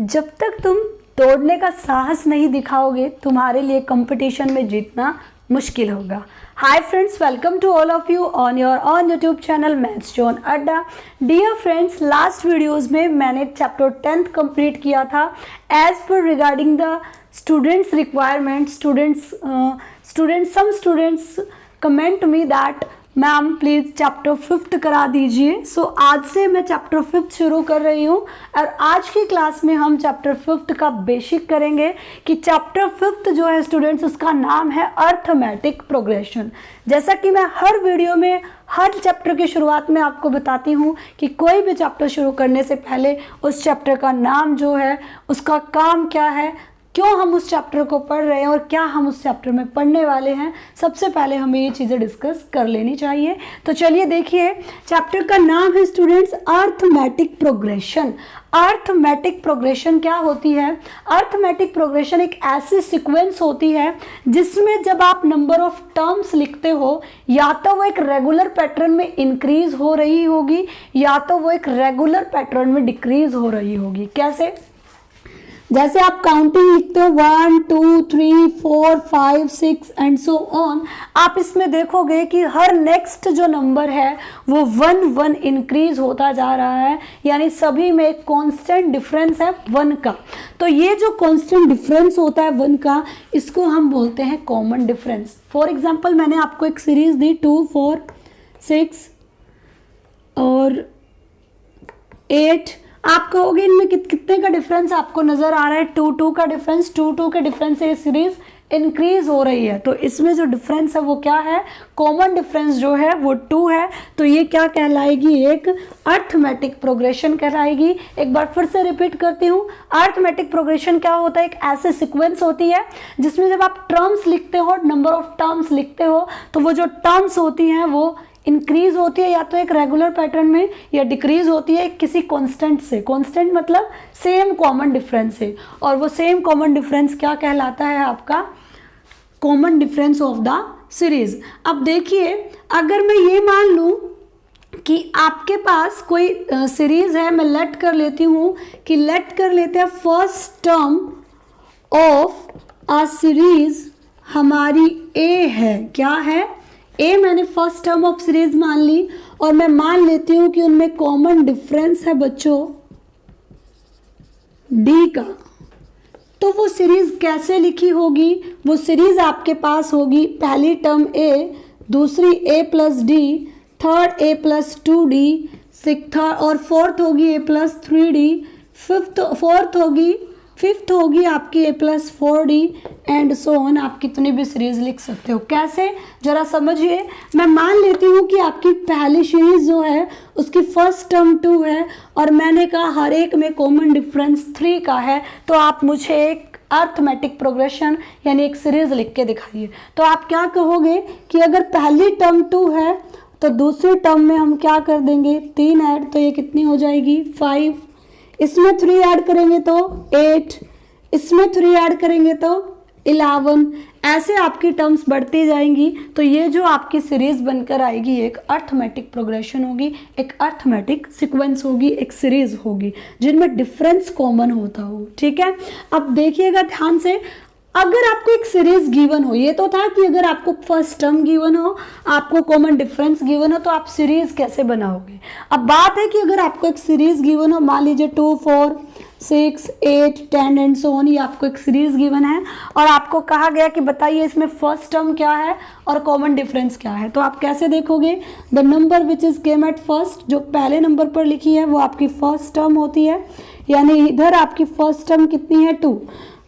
जब तक तुम दौड़ने का साहस नहीं दिखाओगे तुम्हारे लिए कंपटीशन में जीतना मुश्किल होगा। Hi friends, welcome to all of you on your on YouTube channel maths zone Adda. Dear friends, last videos में मैंने चैप्टर 10th कंप्लीट किया था। As per regarding the students requirement, some students comment me that ma'am please chapter 5th करा दीजिए। सो आज से मैं chapter 5th शुरू कर रही हूँ और आज की क्लास में हम चैप्टर 5th का बेसिक करेंगे कि चैप्टर 5th जो है स्टूडेंट्स, उसका नाम है अर्थमेटिक प्रोग्रेशन। जैसा कि मैं हर वीडियो में हर चैप्टर की शुरुआत में आपको बताती हूँ कि कोई भी चैप्टर शुरू करने से पहले उस चैप्टर का नाम जो है, उसका काम क्या है, क्यों हम उस चैप्टर को पढ़ रहे हैं और क्या हम उस चैप्टर में पढ़ने वाले हैं, सबसे पहले हमें ये चीज़ें डिस्कस कर लेनी चाहिए। तो चलिए देखिए, चैप्टर का नाम है students arithmetic progression. Arithmetic progression क्या होती है? अर्थमेटिक प्रोग्रेशन एक ऐसी सीक्वेंस होती है जिसमें जब आप नंबर ऑफ टर्म्स लिखते हो, या तो वो एक रेगुलर पैटर्न में इंक्रीज हो रही होगी या तो वो एक रेगुलर पैटर्न में डिक्रीज हो रही होगी। कैसे? जैसे आप काउंटिंग लिखते हो 1 2 3 4 5 6 एंड सो ऑन, आप इसमें देखोगे कि हर नेक्स्ट जो नंबर है वो 1 इंक्रीज होता जा रहा है, यानी सभी में एक कांस्टेंट डिफरेंस है 1 का। तो ये जो कांस्टेंट डिफरेंस होता है 1 का, इसको हम बोलते हैं कॉमन डिफरेंस। फॉर एग्जांपल, मैंने आपको एक सीरीज दी 2 4 6 और 8। आप कहोगे इनमें कितने का डिफरेंस आपको नजर आ रहा है? 2 का डिफरेंस। 2 के डिफरेंस से ये सीरीज इंक्रीज हो रही है, तो इसमें जो डिफरेंस है वो क्या है? कॉमन डिफरेंस जो है वो 2 है। तो ये क्या कहलाएगी? एक अर्थमेटिक प्रोग्रेशन कहलाएगी। एक बार फिर से रिपीट करती हूँ, अर्थमेटिक प्रोग्रेशन क्या होता है? एक ऐसे सीक्वेंस होती है जिसमें जब आप टर्म्स लिखते हो, नंबर ऑफ टर्म्स लिखते हो, तो वो जो टर्म्स होती हैं वो इंक्रीज होती है या तो एक रेगुलर पैटर्न में, या डिक्रीज होती है किसी कांस्टेंट से। कांस्टेंट मतलब सेम कॉमन डिफरेंस से, और वो सेम कॉमन डिफरेंस क्या कहलाता है? आपका common difference of the series. अब देखिए, अगर मैं ये मान लूँ कि आपके पास कोई सीरीज है, मैं लेट कर लेती हूँ कि लेट कर लेते हैं first term of a series हमारी ए है। क्या है? ए मैंने फर्स्ट टर्म ऑफ सीरीज मान ली, और मैं मान लेती हूं कि उनमें कॉमन डिफरेंस है बच्चों डी का। तो वो सीरीज कैसे लिखी होगी? वो सीरीज आपके पास होगी पहली टर्म ए, दूसरी A plus D, third A plus 2d, six और फोर्थ होगी ए प्लस 3d, फिफ्थ होगी आपकी A plus 4d and so on. आप कितनी भी सीरीज लिख सकते हो। कैसे? जरा समझिए। मैं मान लेती हूँ कि आपकी पहली सीरीज जो है उसकी फर्स्ट टर्म 2 है, और मैंने कहा हर एक में कॉमन डिफरेंस 3 का है, तो आप मुझे एक अर्थमेटिक प्रोग्रेशन यानी एक सीरीज लिख के दिखाइए। तो आप क्या कहोगे कि अगर पहली टर्म 2 है तो दूसरी टर्म में हम क्या कर देंगे? 3 ऐड, तो ये कितनी हो जाएगी? 5। इसमें 3 ऐड करेंगे तो 8, इसमें 3 ऐड करेंगे तो 11। ऐसे आपकी टर्म्स बढ़ती जाएंगी। तो ये जो आपकी सीरीज बनकर आएगी एक अर्थमेटिक प्रोग्रेशन होगी, एक अर्थमेटिक सीक्वेंस होगी, एक सीरीज होगी जिनमें डिफरेंस कॉमन होता हो। ठीक है, अब देखिएगा ध्यान से। अगर आपको एक सीरीज गिवन हो, ये तो था कि अगर आपको फर्स्ट टर्म गिवन हो, आपको कॉमन डिफरेंस गिवन हो, तो आप सीरीज कैसे बनाओगे? अब बात है कि अगर आपको एक सीरीज गिवन हो, मान लीजिए 2 4 6 8 10 एंड सो ऑन, ये आपको एक सीरीज गिवन है और आपको कहा गया कि बताइए इसमें फर्स्ट टर्म क्या है और कॉमन डिफरेंस क्या है। तो आप कैसे देखोगे? The number which is came at first, जो पहले नंबर पर लिखी है वो आपकी फर्स्ट टर्म होती है, यानी इधर आपकी फर्स्ट टर्म कितनी है? 2।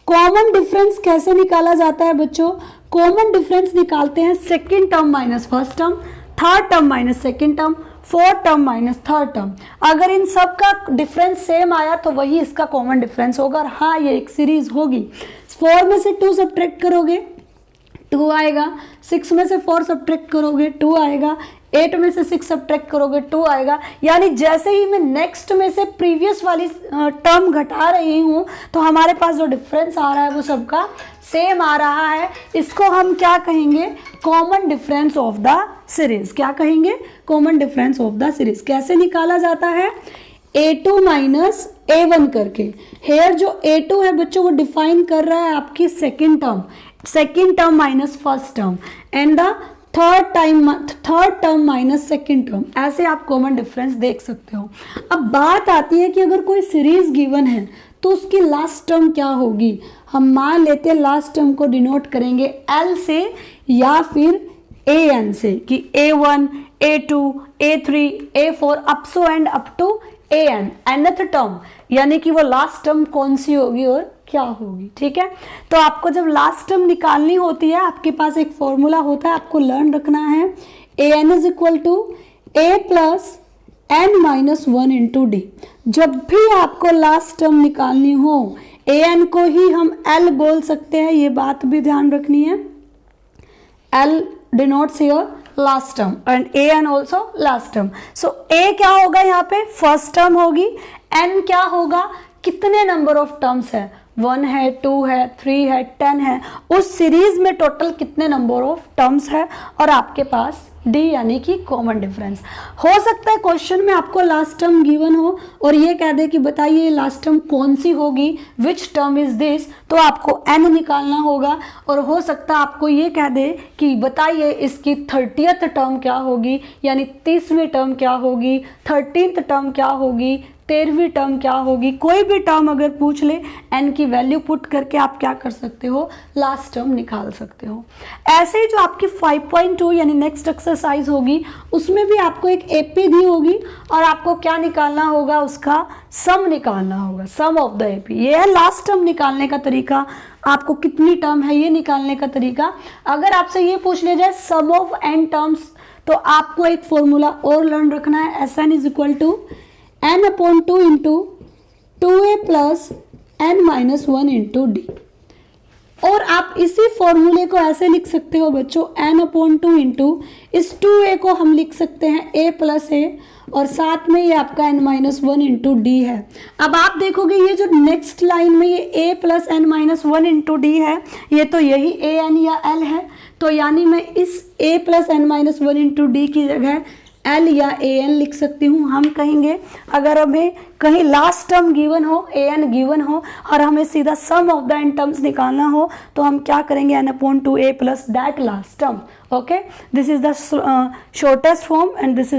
कॉमन डिफरेंस कैसे निकाला जाता है बच्चों? कॉमन डिफरेंस निकालते हैं second term minus first term, third term minus second term, fourth term minus third term. अगर इन सब का डिफरेंस सेम आया तो वही इसका कॉमन डिफरेंस होगा, और हाँ ये एक सीरीज होगी। 4 में से 2 सब्ट्रैक्ट करोगे 2 आएगा, 6 में से 4 सब्ट्रैक्ट करोगे 2 आएगा, 8 में से 6 सब्ट्रैक्ट करोगे 2 आएगा। यानी जैसे ही मैं नेक्स्ट में से प्रीवियस वाली टर्म घटा रही हूँ तो हमारे पास जो डिफरेंस आ रहा है वो सबका सेम आ रहा है। इसको हम क्या कहेंगे? Common difference of the series. क्या कहेंगे? Common difference of the series. कैसे निकाला जाता है? A2 माइनस A1 करके। हेयर जो A2 है बच्चों वो डिफाइन कर रहा है आपकी second term minus first term, and the third term minus second term. ऐसे आप कॉमन डिफरेंस देख सकते हो। अब बात आती है कि अगर कोई सीरीज गिवन है तो उसकी लास्ट टर्म क्या होगी। हम मान लेते हैं लास्ट टर्म को डिनोट करेंगे L से या फिर AN से, कि A1, A2, A3, A4 up so and up to AN, nth term, यानी कि वो लास्ट टर्म कौन सी होगी और क्या होगी। ठीक है, तो आपको जब लास्ट टर्म निकालनी होती है आपके पास एक फॉर्मूला होता है, आपको लर्न रखना है। AN is equal to A plus N minus 1 into d. जब भी आपको लास्ट टर्म निकालनी हो AN को ही हम L बोल सकते हैं, ये बात भी ध्यान रखनी है। L denotes your last term and AN also last term. So A क्या होगा यहाँ पे, फर्स्ट टर्म होगी। N क्या होगा, कितने नंबर ऑफ टर्म्स है, 1 है, 2 है, 3 है, 10 है, उस सीरीज में टोटल कितने नंबर ऑफ टर्म्स है, और आपके पास D यानी कि कॉमन डिफरेंस। हो सकता है क्वेश्चन में आपको लास्ट टर्म गिवन हो और ये कह दे कि बताइए लास्ट टर्म कौन सी होगी, विच टर्म इज दिस, तो आपको N निकालना होगा। और हो सकता है आपको ये कह दे कि बताइए इसकी 30th टर्म क्या होगी, यानी 30वीं टर्म क्या होगी, 13th टर्म क्या होगी, 13वीं टर्म क्या होगी। कोई भी टर्म अगर पूछ ले N की वैल्यू पुट करके आप क्या कर सकते हो, लास्ट टर्म निकाल सकते हो। ऐसे ही जो आपकी 5.2 यानी नेक्स्ट एक्सरसाइज होगी उसमें भी आपको एक AP दी होगी और आपको क्या निकालना होगा, उसका सम निकालना होगा, सम ऑफ द AP। ये है लास्ट टर्म निकालने का तरीका, आपको कितनी टर्म है ये निकालने का तरीका। अगर आपसे ये पूछ लिया जाए सम ऑफ N टर्म्स तो आपको एक फॉर्मूला और लर्न रखना है, SN is equal to N upon 2 into 2A plus N minus 1 into d. और आप इसी फॉर्मूले को ऐसे लिख सकते हो बच्चों, N अपॉन 2 इंटू इस 2A को हम लिख सकते हैं A प्लस A, और साथ में ये आपका N माइनस 1 इंटू डी है। अब आप देखोगे ये जो नेक्स्ट लाइन में ये A plus N minus 1 into D है, ये तो यही AN या L है, तो यानी मैं इस A plus N minus 1 into D की जगह L या AN लिख सकती हूँ। हम कहेंगे अगर हमें कहीं लास्ट टर्म गिवन हो, AN गिवन हो और हमें सीधा सम ऑफ द एन टर्म्स निकालना हो तो हम क्या करेंगे, N upon 2A plus that last term. Okay, this is the shortest form and this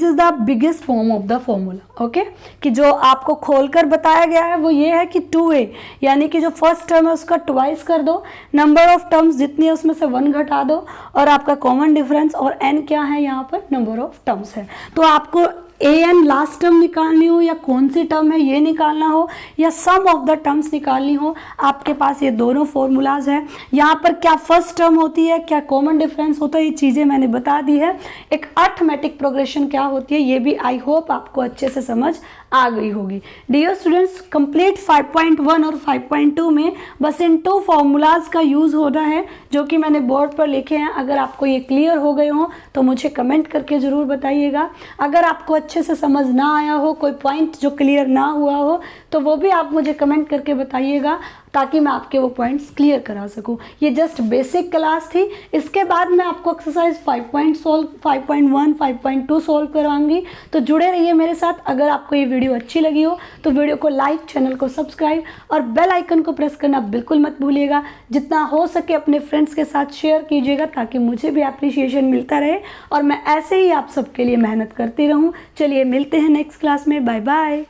is the biggest form of the formula. Okay, कि जो आपको खोलकर बताया गया है वो ये है कि 2A यानी कि जो फर्स्ट टर्म है उसका ट्वाइस कर दो, नंबर ऑफ टर्म्स जितनी है उसमें से 1 घटा दो, और आपका कॉमन डिफरेंस और N क्या है यहाँ पर, नंबर ऑफ टर्म्स है। तो आपको AN लास्ट टर्म निकालनी हो या कौन सी टर्म है ये निकालना हो या सम ऑफ द टर्म्स निकालनी हो, आपके पास ये दोनों फॉर्मूलाज है। यहाँ पर क्या फर्स्ट टर्म होती है, क्या कॉमन डिफरेंस होता है, ये चीज़ें मैंने बता दी है। एक अर्थमेटिक प्रोग्रेशन क्या होती है ये भी आई होप आपको अच्छे से समझ आ गई होगी। डियर स्टूडेंट्स, कंप्लीट 5.1 और 5.2 में बस इन 2 फॉर्मूलाज का यूज़ हो रहा है जो कि मैंने बोर्ड पर लिखे हैं। अगर आपको ये क्लियर हो गए हो तो मुझे कमेंट करके ज़रूर बताइएगा। अगर आपको अच्छे से समझ ना आया हो, कोई पॉइंट जो क्लियर ना हुआ हो, तो वो भी आप मुझे कमेंट करके बताइएगा ताकि मैं आपके वो पॉइंट्स क्लियर करा सकूं। ये जस्ट बेसिक क्लास थी, इसके बाद मैं आपको एक्सरसाइज 5.1, 5.2 सॉल्व कराऊंगी। तो जुड़े रहिए मेरे साथ। अगर आपको ये वीडियो अच्छी लगी हो तो वीडियो को लाइक, चैनल को सब्सक्राइब और बेल आइकन को प्रेस करना बिल्कुल मत भूलिएगा। जितना हो सके अपने फ्रेंड्स के साथ शेयर कीजिएगा ताकि मुझे भी एप्रिसिएशन मिलता रहे और मैं ऐसे ही आप सबके लिए मेहनत करती रहूँ। चलिए मिलते हैं नेक्स्ट क्लास में, बाय बाय।